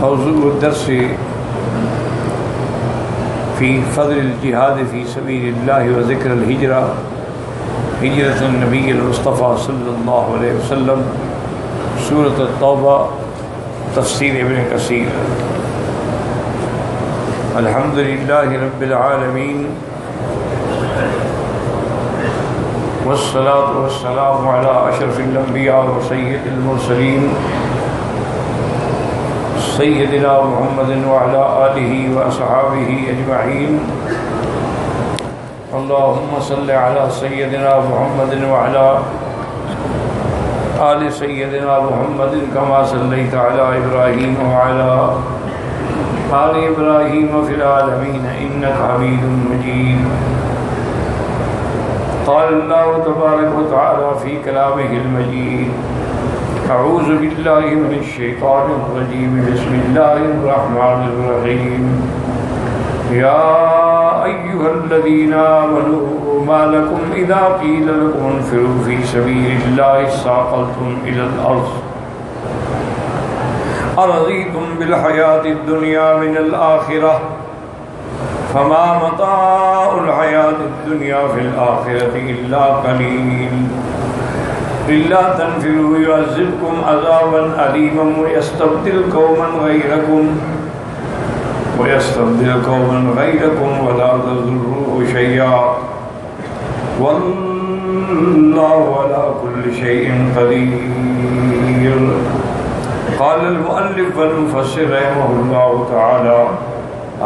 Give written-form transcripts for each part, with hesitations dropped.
موضوع الدرس في فضل الجهاد في سبيل الله وذكر الهجرة هجرة النبي المصطفى صلى الله عليه وسلم سورة التوبة تفسير ابن كثير. الحمد لله رب العالمين والصلاة والسلام على أشرف الأنبياء وسيد المرسلين سيدنا محمد وعلى آله وأصحابه أجمعين. اللهم صل على سيدنا محمد وعلى آل سيدنا محمد كما صليت على إبراهيم وعلى آل إبراهيم في العالمين إنك حميد مجيد. قال الله تبارك وتعالى في كلامه المجيد: أعوذ بالله من الشيطان الرجيم بسم الله الرحمن الرحيم. يا أيها الذين آمنوا ما لكم إذا قيل لكم انفروا في سبيل الله اثاقلتم إلى الأرض أرضيتم بالحياة الدنيا من الآخرة فما متاع الحياة الدنيا في الآخرة إلا قليل إلا تنفروا يعذبكم عذابا أليما ويستبدل قوما غيركم ولا تضروه شيئا والله على كل شيء قدير. قال المؤلف والمفسر رحمه الله تعالى: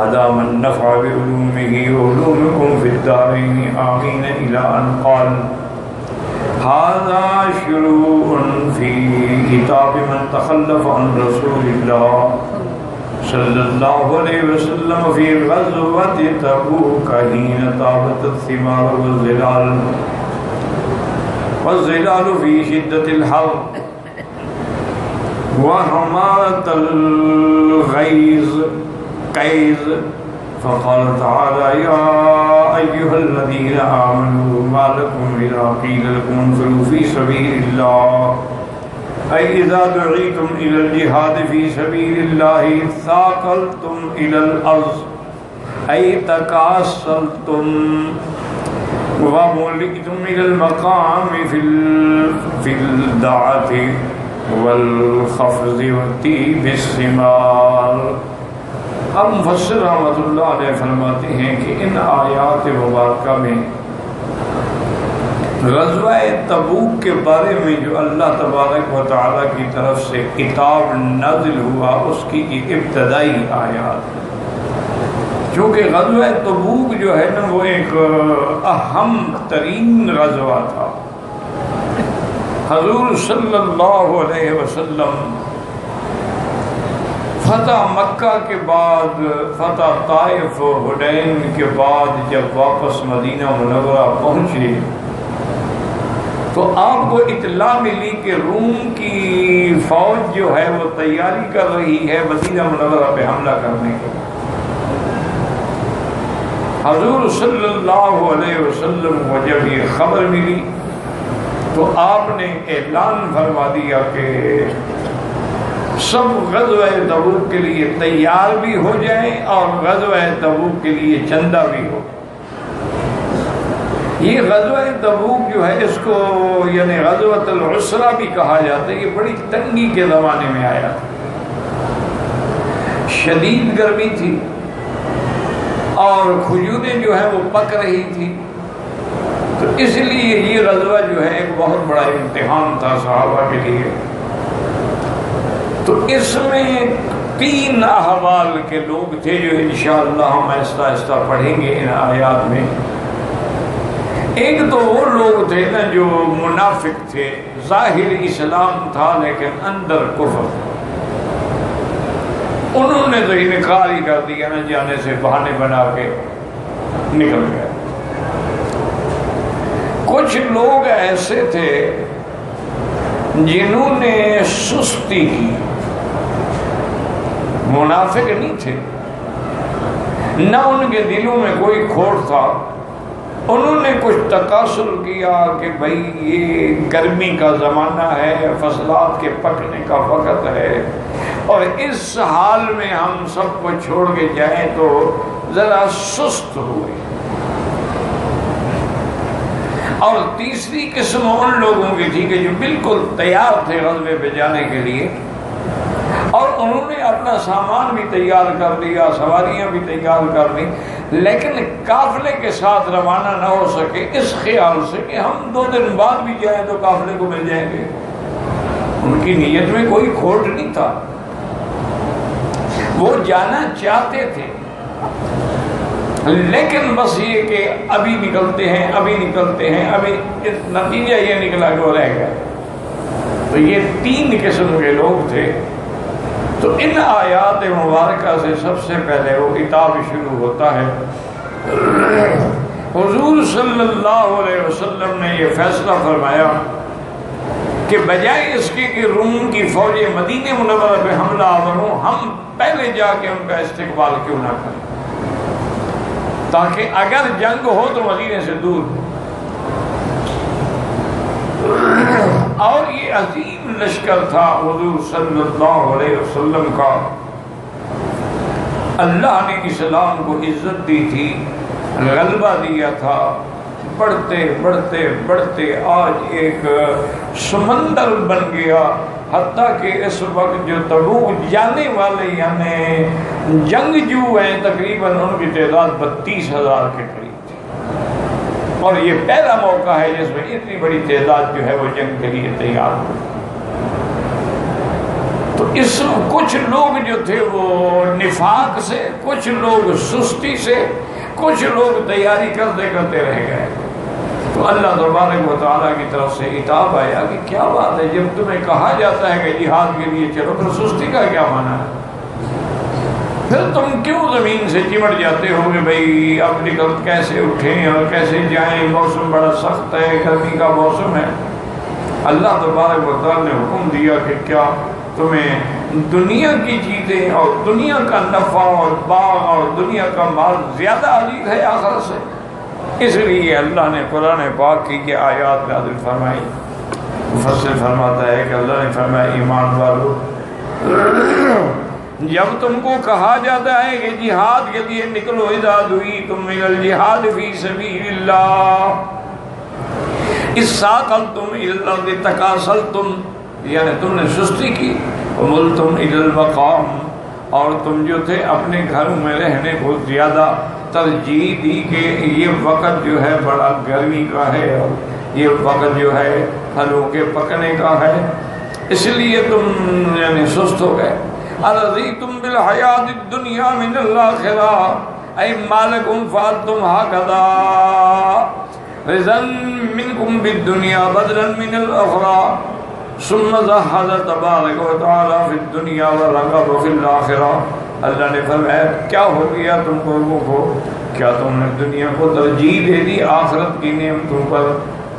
أدام النفع بعلومه وعلومكم في الدارين آمين، إلى أن قال: هذا شروع في كتاب من تخلف عن رسول الله صلى الله عليه وسلم في غزوة تبوك حين طابت الثمار والظلال في شدة الحر وهمات الغيظ فقال تعالى: يا أيها الذين آمنوا ما لكم إذا قيل لكم انفروا في سبيل الله أي إذا دعيتم إلى الجهاد في سبيل الله ثاقلتم إلى الأرض أي تكاسلتم وملئتم إلى المقام في الدعة والخفض والطيب الثمار. اب مفسر رحمۃ اللہ علیہ فرماتے ہیں کہ ان آیات مبارکہ میں غزوہ تبوک کے بارے میں جو اللہ تبارک و تعالیٰ کی طرف سے کتاب نازل ہوا اس کی ایک ابتدائی آیات، چونکہ غزوہ تبوک جو ہے نا وہ ایک اہم ترین غزوہ تھا. حضور صلی اللہ علیہ وسلم فتح مکہ کے بعد، فتح طائف و حنین کے بعد جب واپس مدینہ منورہ پہنچے تو آپ کو اطلاع ملی کہ روم کی فوج جو ہے وہ تیاری کر رہی ہے مدینہ منورہ پہ حملہ کرنے کی. حضور صلی اللہ علیہ وسلم کو جب یہ خبر ملی تو آپ نے اعلان فرما دیا کہ سب غزوہ تبوک کے لیے تیار بھی ہو جائیں اور غزوہ تبوک کے لیے چندہ بھی ہو. یہ غزوہ تبوک جو ہے اس کو یعنی غزوۃ العسرہ بھی کہا جاتا ہے. یہ بڑی تنگی کے زمانے میں آیا تھا، شدید گرمی تھی اور کھجوریں جو ہے وہ پک رہی تھی، تو اس لیے یہ غزوہ جو ہے ایک بہت بڑا امتحان تھا صحابہ کے لیے. تو اس میں 3 احوال کے لوگ تھے جو انشاءاللہ ہم آہستہ آہستہ پڑھیں گے ان آیات میں. ایک تو وہ لوگ تھے نا جو منافق تھے، ظاہر اسلام تھا لیکن اندر کفر. انہوں نے تو انکار ہی کر دیا نا، جانے سے بہانے بنا کے نکل گئے. کچھ لوگ ایسے تھے جنہوں نے سستی کی، منافق نہیں تھے، نہ ان کے دلوں میں کوئی کھوٹ تھا. انہوں نے کچھ تکاسل کیا کہ بھئی یہ گرمی کا زمانہ ہے، فصلات کے پکنے کا وقت ہے، اور اس حال میں ہم سب کو چھوڑ کے جائیں تو ذرا سست ہوئے۔ اور تیسری قسم ان لوگوں کی تھی کہ جو بالکل تیار تھے غزوے پہ جانے کے لیے، اور انہوں نے اپنا سامان بھی تیار کر لیا، سواریاں بھی تیار کر لی، لیکن قافلے کے ساتھ روانہ نہ ہو سکے اس خیال سے کہ ہم 2 دن بعد بھی جائیں تو قافلے کو مل جائیں گے۔ ان کی نیت میں کوئی کھوٹ نہیں تھا، وہ جانا چاہتے تھے، لیکن بس یہ کہ ابھی نکلتے ہیں ابھی نتیجہ یہ نکلا کہ وہ رہ گیا۔ تو یہ 3 قسم کے لوگ تھے۔ تو ان آیات مبارکہ سے سب سے پہلے وہ کتاب شروع ہوتا ہے۔ حضور صلی اللہ علیہ وسلم نے یہ فیصلہ فرمایا کہ بجائے اس کے کہ روم کی فوجیں مدینہ منورہ پہ حملہ آور ہوں، ہم پہلے جا کے ان کا استقبال کیوں نہ کریں، تاکہ اگر جنگ ہو تو مدینے سے دور ہو۔ اور یہ عظیم لشکر تھا حضور صلی اللہ علیہ وسلم کا۔ اللہ نے اسلام کو عزت دی تھی، غلبہ دیا تھا، بڑھتے بڑھتے بڑھتے آج ایک سمندر بن گیا، حتیٰ کہ اس وقت جو تبوک جانے والے یعنی جنگجو ہیں تقریباً ان کی تعداد 32,000 کے قریب تھی، اور یہ پہلا موقع ہے جس میں اتنی بڑی تعداد جو ہے وہ جنگ کے لیے تیار ہو۔ تو اس کچھ لوگ جو تھے وہ نفاق سے، کچھ لوگ سستی سے، کچھ لوگ تیاری کرتے کرتے رہ گئے۔ تو اللہ تبارک و تعالیٰ کی طرف سے عتاب آیا کہ کیا بات ہے، جب تمہیں کہا جاتا ہے کہ جہاد کے لیے چلو، پھر سستی کا کیا معنی ہے؟ پھر تم کیوں زمین سے چمٹ جاتے ہو کہ بھئی اب نکل کیسے اٹھیں اور کیسے جائیں، موسم بڑا سخت ہے، گرمی کا موسم ہے۔ اللہ تبارک و تعالیٰ نے حکم دیا کہ کیا تمہیں دنیا کی چیزیں اور دنیا کا نفع اور باغ اور دنیا کا مال زیادہ عزیز ہے آخرت سے؟ اس لیے اللہ نے قرآن پاک کی یہ آیات نازل فرمائی۔ مفسر فرماتا ہے کہ اللہ نے فرمایا ایمان والو، جب تم کو کہا جاتا ہے کہ جہاد کے لیے نکلو، اذا دعیتم الی الجہاد فی سبیل اللہ اثاقلتم الی الارض تکاسلتم، یعنی تم نے سستی کی، وملتم الی المقام، اور تم جو تھے اپنے گھروں میں رہنے کو زیادہ ترجیح دی کہ یہ وقت جو ہے بڑا گرمی کا ہے اور یہ وقت جو ہے پھلوں کے پکنے کا ہے، اس لیے تم یعنی سست ہو گئے۔ ارضیتم بالحیات الدنیا من الآخرہ ای مالکم فعلتم ہکذا رضا منکم بالدنیا بدلا من الاخرى ثم زہد تبارک و تعالی فی الدنیا ورغب فی الآخرہ۔ اللہ نے فرمایا کیا ہو گیا تم لوگوں کو، کیا تم نے دنیا کو ترجیح دے دی آخرت کی نعمتوں پر؟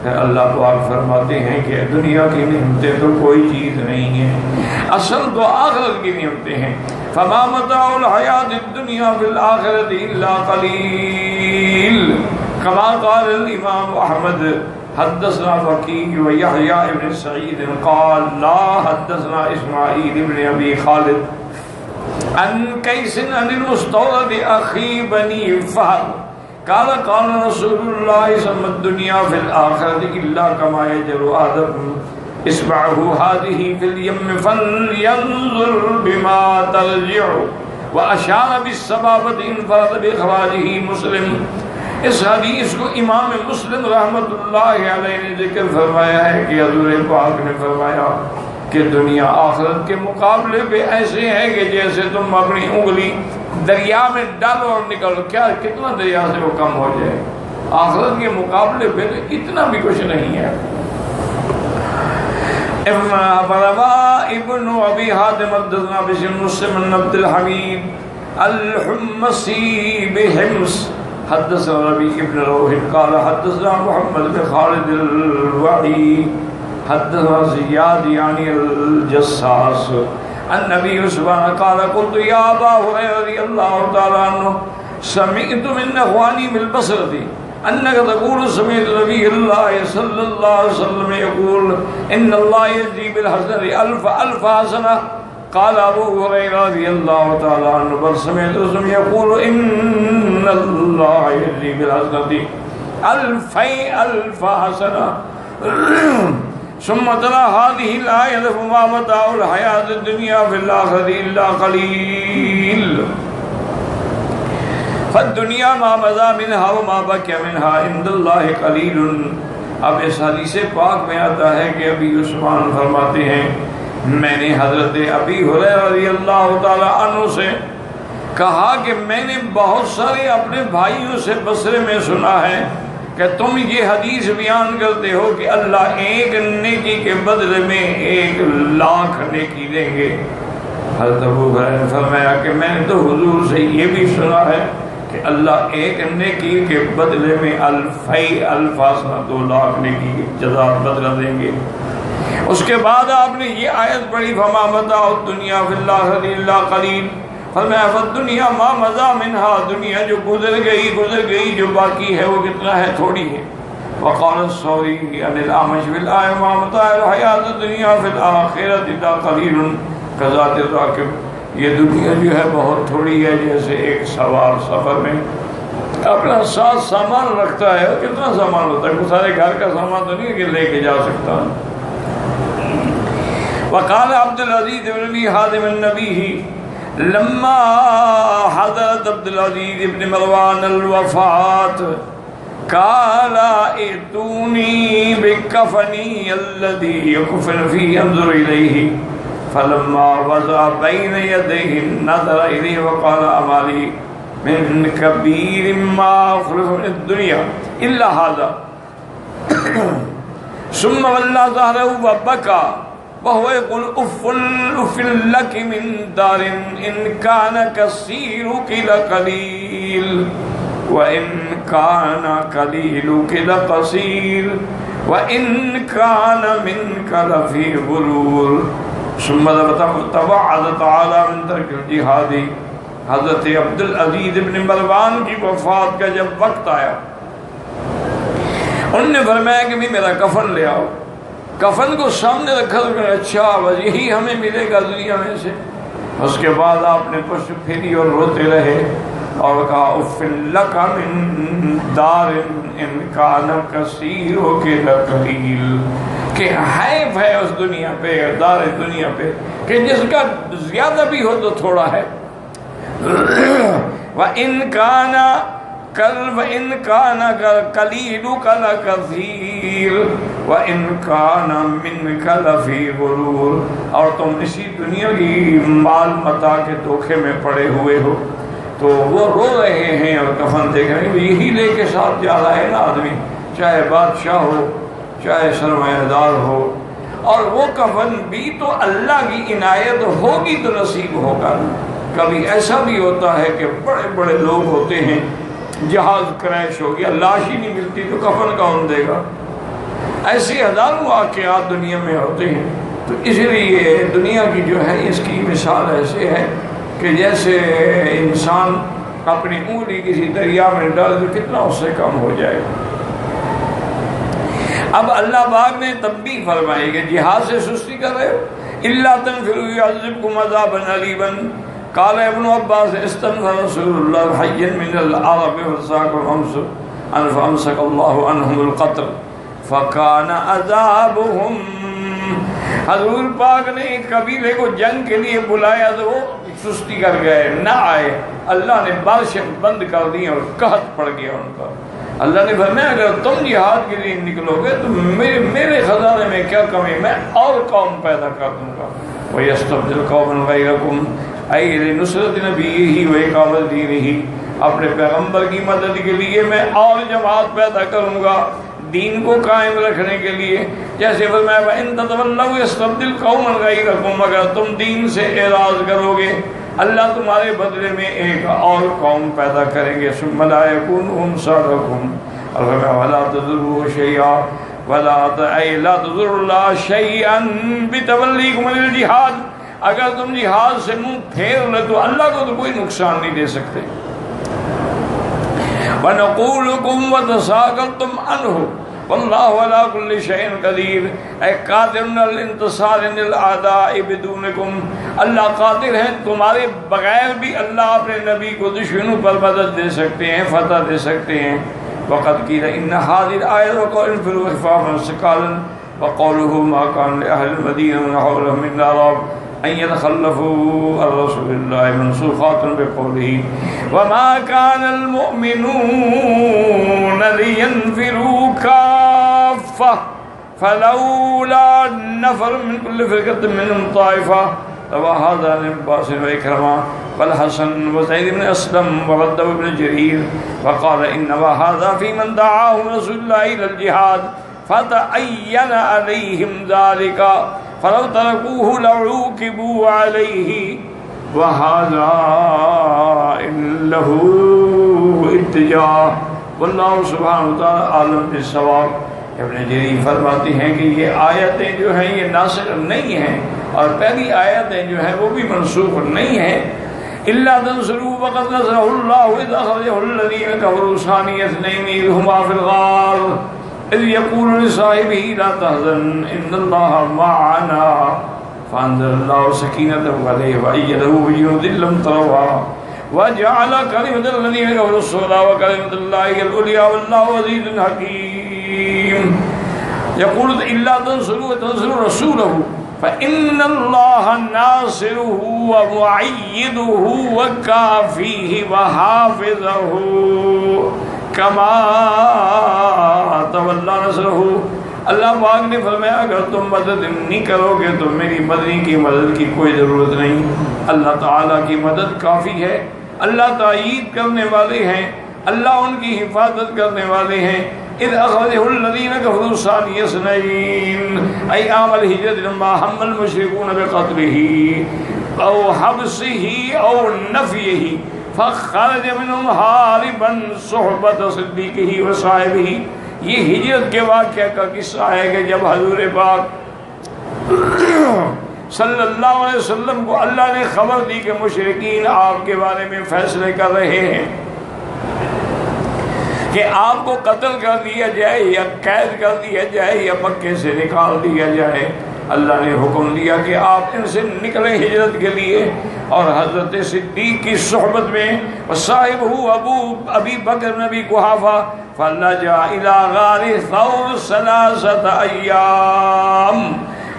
اللہ پاک فرماتے ہیں کہ دنیا کی نعمتیں تو کوئی چیز نہیں ہیں، اصل تو آخرت کی نعمتیں ہیں۔ فما متاع الحیات الدنیا فی الآخرۃ الا قلیل، کما قال الامام احمد حدثنا وکیع و یحییٰ ابن سعید قال لا حدثنا اسماعیل ابن ابی خالد عن قیس عن المستورد اخی بنی فہد قال قال رسول اللہ صلی الدنیا فی الآخرۃ الا کما یجر احدکم اصبعہ هذه فی الیم فلینظر بما ترجع واشار بالسبابۃ انفرد باخراجہ مسلم۔ اس حدیث کو امام مسلم رحمۃ اللہ علیہ نے ذکر فرمایا ہے کہ حضور پاک نے فرمایا کہ دنیا آخرت کے مقابلے پہ ایسے ہے کہ جیسے تم اپنی انگلی دریا میں ڈالو اور نکلو، کیا کتنا دریا سے وہ کم ہو جائے، آخرت کے مقابلے پہ تو اتنا بھی کچھ نہیں ہے۔ ابن ابی حاتم حدثنا بشر مسلم بن عبد الحمید الحمصی بحمص حدثنا ربیع بن روح قال حدثنا محمد بن خالد الوعی حدثنا زیاد یعنی الجساس عن نبی سبحانہ قال قلت یا ابا ہریرہ رضی اللہ تعالی عنہ سمعت من اخوانی بالبصرۃ انك تقول سمعت نبی اللہ صلی اللہ علیہ وسلم يقول ان اللہ يجزي بالحسنۃ الف حسنہ قال ابو هريرة رضي الله تعالى عنه بل سمعت رسول يقول ان الله يجزي بالحسنة ألف حسنة ثم تلا هذه الآية فما متاع الحياة الدنيا في الآخرة إلا قليل فالدنيا ما مضى منها وما بقي منها عند الله قليل. اب اس حدیث پاک میں آتا ہے کہ ابی عثمان فرماتے ہیں میں نے حضرت ابی ہریرہ رضی اللہ تعالی عنہ سے کہا کہ میں نے بہت سارے اپنے بھائیوں سے بصرے میں سنا ہے کہ تم یہ حدیث بیان کرتے ہو کہ اللہ ایک نیکی کے بدلے میں 1,00,000 نیکی دیں گے. حضرت ابو ہریرہ نے فرمایا کہ میں نے تو حضور سے یہ بھی سنا ہے کہ اللہ ایک نیکی کے بدلے میں 1,000 حسنہ 2,00,000 نیکی کی جزا بدلہ دیں گے. اس کے بعد آپ نے یہ آیت پڑھی فما متاع الدنیا فی الآخرۃ الا قلیل. فرمایا فالدنیا ما مضى منها دنیا جو گزر گئی جو باقی ہے وہ کتنا ہے تھوڑی ہے. وقال الثوری عن الأعمش في الآية ما متاع الحیاۃ الدنیا فی الآخرۃ الا قلیل کذات الراکب. یہ دنیا جو ہے بہت تھوڑی ہے جیسے ایک سوار سفر میں اپنا ساتھ سامان رکھتا ہے. کتنا سامان ہوتا ہے؟ سارے گھر کا سامان تو نہیں کہ لے کے جا سکتا. وقال عبد العزیز بن ابی حازم النبیہی لما حضرت عبد العزیز ابن مروان الوفات قال ائتوني بكفني الذي يكفن فيه انظر اليه فلما وضع بين يديه نظر اليه وقال اما لي من كبير ما اخلف من الدنيا الا هذا ثم ولى ظهره وبكى وهو يقول اف لك من دار ان كان كثيرك لقليل وان كان قليلك لقصير وان كان منك لفي غرور. ثم تبعد تعالى من ترك الجهاد. حضرت عبد العزیز ابن مروان کی وفات کا جب وقت آیا انہوں نے فرمایا کہ میرا کفن لے آؤ. کفن کو سامنے رکھا تو کہ اچھا بس یہی ہمیں ملے گا دنیا میں سے. اس کے بعد آپ نے پشت پھیری اور روتے رہے اور کہا اف لک من دار ان کان کثیرک لقلیل کہ حیف ہے اس دنیا پہ دار دنیا پہ کہ جس کا زیادہ بھی ہو تو تھوڑا ہے. وَإِن كَانَ قَلِيلُكَ لَكَثِيرٌ وَإِن كَانَ مِنْكَ لَفِي غُرُورٍ. اور تم اسی دنیا کی مال متاع کے دھوکے میں پڑے ہوئے ہو. تو وہ رو رہے ہیں اور کفن دیکھ رہے ہیں. یہی لے کے ساتھ جا رہا ہے نا آدمی, چاہے بادشاہ ہو چاہے سرمایہ دار ہو, اور وہ کفن بھی تو اللہ کی عنایت ہوگی تو نصیب ہوگا. کبھی ایسا بھی ہوتا ہے کہ بڑے بڑے لوگ ہوتے ہیں, جہاز کریش ہو گیا, لاش ہی نہیں ملتی تو کفن کون دے گا. ایسے ہزاروں واقعات دنیا میں ہوتے ہیں. تو اس لیے دنیا کی جو ہے اس کی مثال ایسے ہے کہ جیسے انسان اپنی انگلی کسی دریا میں ڈال دے کتنا اس سے کم ہو جائے. اب اللہ پاک نے تنبیہ فرمائی کہ جہاد سے سستی کر رہے ہو. الا تنفروا يعذبكم عذابا اليما. قال ابن عباس استنفر رسول الله حيا من العرب فساق الخمس فامسك الله عنهم القتل فكان عذابهم. حضور پاک نے ایک قبیلے کو جنگ کے لیے بلایا تو وہ سستی کر گئے, نہ آئے. اللہ نے بارشیں بند کر دی اور قحط پڑ گیا ان کا. اللہ نے فرمایا اگر تم جہاد کے لیے نکلو گے تو میرے خزانے میں کیا کمی, میں اور قوم پیدا کر دوں گا. وَيَسْتَبْدِلْ قَوْمًا غَيْرَكُمْ اے لنصرت نبیہ وإقامت دینہ. اپنے پیغمبر کی مدد کے لیے میں اور جماعت پیدا کروں گا دین کو قائم رکھنے کے لیے. جیسے فرمایا وَإِن تَتَوَلَّوْا يَسْتَبْدِلْ قَوْمًا غَيْرَكُمْ. اگر تم دین سے اعراض کرو گے اللہ تمہارے بدلے میں ایک اور قوم پیدا کریں گے. ثُمَّ لَا يَكُونُوا أَمْثَالَكُمْ. اور فرمایا وَلَا تَضُرُّوهُ شَيْئًا وَلَا تَضُرُّوا اللَّهَ شَيْئًا بِتَوَلِّيكُمْ عَنِ الْجِهَادِ. اگر تم جہاد سے منہ پھیر لے تو اللہ کو تو کوئی نقصان نہیں دے سکتے. وَنَقُولُكُمْ وَتَسَاقَلْتُمْ عَنْهُ. واللہ علی کل شیء قدیر، اے قادر الانتصار للأعداء بدونکم، اللہ قادر ہے تمہارے بغیر بھی اللہ اپنے نبی کو دشمنوں پر مدد دے سکتے ہیں، فتح دے سکتے ہیں۔ وقد قیل ان هذه الآیۃ وقول انفروا خفافا ثقالا وقوله ما كان لأهل المدینہ حولهم من الأعراب ان يتخلفوا عن رسول الله منسوخات بقوله وما كان المؤمنون لينفروا كافة فلولا نفر من كل فرقة منهم طائفة رواه هذا عن عباس وإكرمة والحسن وزيد بن أسلم ورده ابن جرير وقال إنما هذا في من دعاهم رسول الله إلى الجهاد فتعين عليهم ذلك فلو تركوه لعوقبوا عليه وهذا له اتجاه واللہ سبحانہ وتعالی عالم بالصواب۔ ابن جریر فرماتے ہیں کہ یہ آیتیں جو ہیں یہ ناسخ نہیں ہیں، اور پہلی آیتیں جو ہیں وہ بھی منسوخ نہیں ہیں۔ الا تنصروا فقد نصره الله اذ اخرجه الذين كفروا ثاني اثنين اذ هما في الغار اذ يقول لصاحبه لا تحزن ان الله معنا فانزل الله سكينته عليه وايده بجنود لم تروها وجعل كلمة الذين كفروا السفلى وكلمة الله هي العليا والله عزيز حكيم۔ يقول الا تنصروا رسوله فإن الله ناصره ومعيده وكافيه وحافظه كما تولى نصره۔ اللہ پاک نے فرمایا اگر تم مدد نہیں کرو گے تو میری مدنی کی مدد کی کوئی ضرورت نہیں، اللہ تعالیٰ کی مدد کافی ہے، اللہ تائید کرنے والے ہیں، اللہ ان کی حفاظت کرنے والے ہیں۔ اذ اخرجه الذين كفروا ثاني اثنين اي عام الهجرة لما هم المشركون بقتله او حبسه او نفيه فخرج منهم هاربا صحبة صديقه وصاحبه۔ یہ ہجرت کے واقعہ کا قصہ ہے کہ جب حضور پاک صلی اللہ علیہ وسلم کو اللہ نے خبر دی کہ مشرکین آپ کے بارے میں فیصلے کر رہے ہیں کہ آپ کو قتل کر دیا جائے یا قید کر دیا جائے یا مکے سے نکال دیا جائے، اللہ نے حکم دیا کہ آپ ان سے نکلیں ہجرت کے لیے، اور حضرت صدیق کی صحبت میں صاحب ابی بکر نبی قحافہ فلجا الی غار ثور 3 ایام،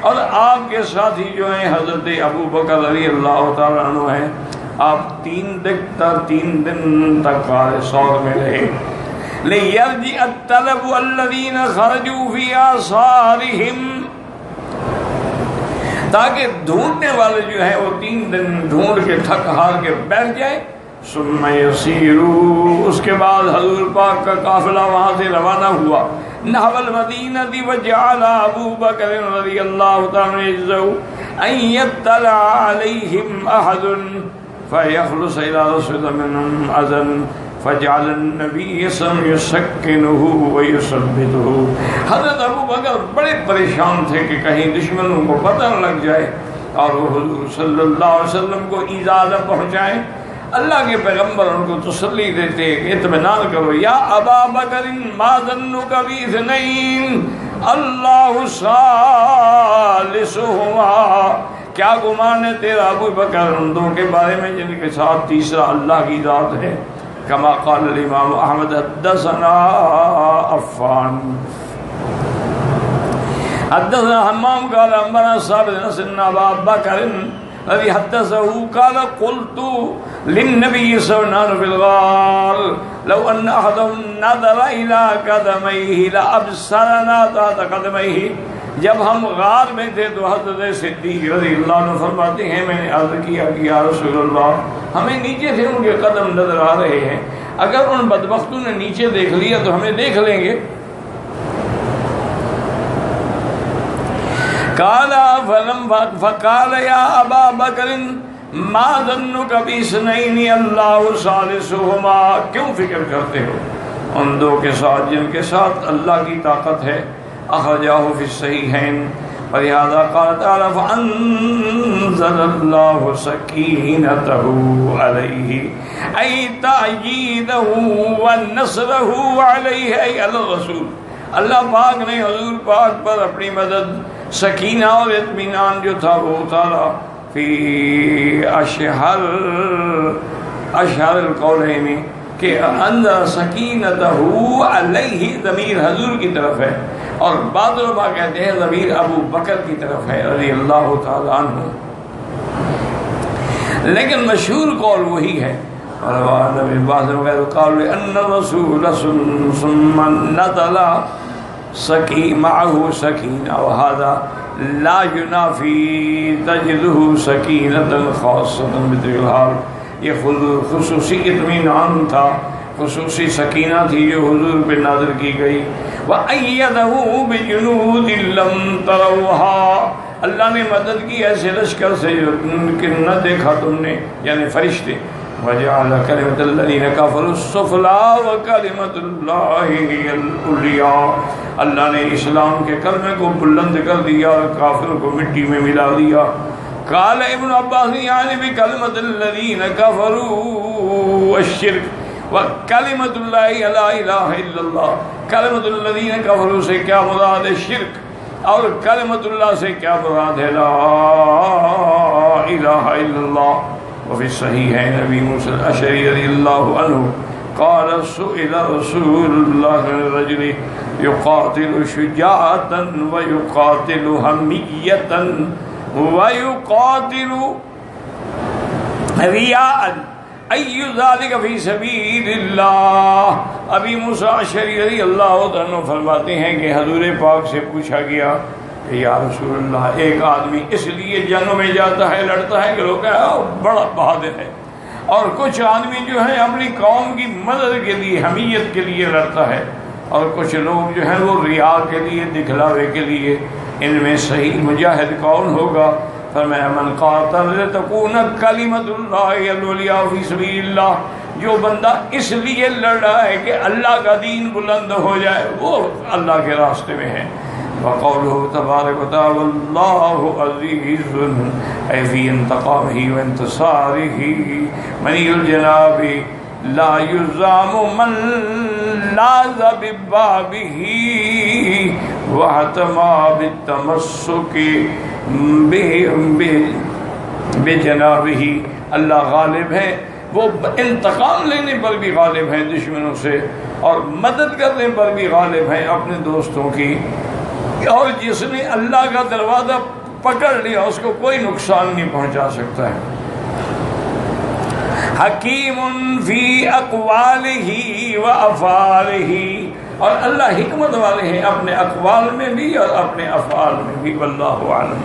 اور آپ کے ساتھی جو ہیں حضرت ابو بکر رضی اللہ تعالیٰ عنہ ہیں، آپ 3 دن تک غار ثور میں رہے۔ لِيَرْجِعَ الطَّلَبُ الَّذِينَ خَرَجُوا فِي آثَارِهِمْ، تاکہ ڈھونڈنے والے جو ہیں وہ 3 دن ڈھونڈ کے تھک ہار کے بیٹھ جائیں۔ ثُمَّ يَسِيرُوا، اس کے بعد حضور پاک کا قافلہ وہاں سے روانہ ہوا نحو المدینہ وجعل ابو بکر رضی اللہ تعالیٰ عنہ ان يطلع علیہم احد فیخلص الى رسول منهم اذن فجعل النبی صلی اللہ علیہ وسلم یسکنہ ویثبتہ۔ حضرت ابو بکر بڑے پریشان تھے کہ کہیں دشمنوں کو پتہ نہ لگ جائے اور وہ حضور صلی اللہ علیہ وسلم کو ایذا نہ پہنچائیں۔ اللہ کے پیغمبر ان کو تسلی دیتے کہ اطمینان کرو، یا ابا بکر ما ظنک باثنین اللہ ثالثہما، کیا گمان ہے تیرا ابو بکر ان دو کے بارے میں جن کے ساتھ تیسرا اللہ کی ذات ہے۔ کما قال الامام احمد حدثنا عفان حدثنا حمام قال انبانا ثابت ان ابا بکر الذي حدثه قال قلت للنبي صلى الله عليه وسلم في الغار لو ان احدهم نظر الى قدميه لابصرنا تحت قدميه۔ جب ہم غار میں تھے تو حضرت صدیق رضی اللہ عنہ فرماتے ہیں میں نے عرض کیا کہ یا رسول اللہ ہمیں نیچے سے ان کے قدم نظر آ رہے ہیں، اگر ان بدبختوں نے نیچے دیکھ لیا تو ہمیں دیکھ لیں گے۔ فقال یا ابا بکر ما ظنک باثنین اللہ ثالثہما، کیوں فکر کرتے ہو ان دو کے ساتھ جن کے ساتھ اللہ کی طاقت ہے۔ اخرجہ فی الصحیحین، ولہذا قال تعالی فانزل اللہ سکینتہ علیہ ای تأییدہ ونصرہ علیہ ای علی الرسول۔ اللہ پاک نے حضور پاک پر اپنی مدد، سکینہ اور اطمینان جو تھا وہ اتارا فی اشہر القولین کہ اندر سکینتہ علیہ، ضمیر حضور کی طرف ہے، اور بعض علماء کہتے ہیں ضمیر ابو بکر کی طرف ہے رضی اللہ تعالیٰ عنہ، لیکن مشہور قول وہی ہے۔ قال ان الرسول ثم نزل معه سکینہ وهذا لا ينافی تجده سکینۃ خاصۃ بطبیع الحال، یہ خصوصی اطمینان تھا، خصوصی سکینہ تھی جو حضور پہ نازل کی گئی۔ وَأَيَّدَهُ بِجُنُودٍ لَمْ تَرَوْهَا، اللہ نے مدد کی ایسے لشکر سے کہ نہ دیکھا تم نے، یعنی فرشتے۔ وَجَعَلَ كَلِمَةَ الَّذِينَ كَفَرُوا السُّفْلَىٰ وَكَلِمَةُ اللَّهِ هِيَ الْعُلْيَا، اللہ نے اسلام کے کلمے کو بلند کر دیا اور کافروں کو مٹی میں ملا دیا۔ قال ابن عباس یعنی بکلمۃ الذین کفروا الشرک وکلمۃ اللہ لا الہ الا اللہ، کلمۃ الذین کفروا سے کیا مراد ہے شرک، اور کلمۃ اللہ سے کیا مراد ہے لا الہ الا اللہ۔ وفی الصحیحین ابی موسیٰ الاشعری رضی اللہ عنہ قال سئل رسول اللہ عن الرجل یقاتل شجاعتا ویقاتل حمیتا وَيُقَاتِلُ رِيَاءً أَيُّ ذَلِكَ فِي سَبِيلِ اللَّهِ۔ ابی موسیٰ اشعری رضی اللہ عنہ فرماتے ہیں کہ حضور پاک سے پوچھا گیا کہ یا رسول اللہ، ایک آدمی اس لیے جنگوں میں جاتا ہے، لڑتا ہے کہ لوگ کہتے بڑا بہادر ہے، اور کچھ آدمی جو ہے اپنی قوم کی مدد کے لیے، حمیت کے لیے لڑتا ہے، اور کچھ لوگ جو ہیں وہ ریا کے لیے، دکھلاوے کے لیے۔ ان میں صحیح مجاہد کون ہوگا؟ فرمایا من قاتل لتکون کلمۃ اللہ العلیٰ فی سبیل اللہ، جو بندہ اس لیے لڑ رہا ہے کہ اللہ کا دین بلند ہو جائے، وہ اللہ کے راستے میں ہے۔ وقولہ تبارک و تعالی اللہ عزیز اے فی انتقامہ و انتصارہ منی الجناب لا یزام من لاذ ببابہ واحتما بالتمسک بجنابہ، اللہ غالب ہے، وہ انتقام لینے پر بھی غالب ہیں دشمنوں سے، اور مدد کرنے پر بھی غالب ہیں اپنے دوستوں کی، اور جس نے اللہ کا دروازہ پکڑ لیا اس کو کوئی نقصان نہیں پہنچا سکتا ہے۔ حکیم فی اقوالہ و افعالہ، اور اللہ حکمت والے ہیں اپنے اقوال میں بھی اور اپنے افعال میں بھی۔ واللہ اعلم۔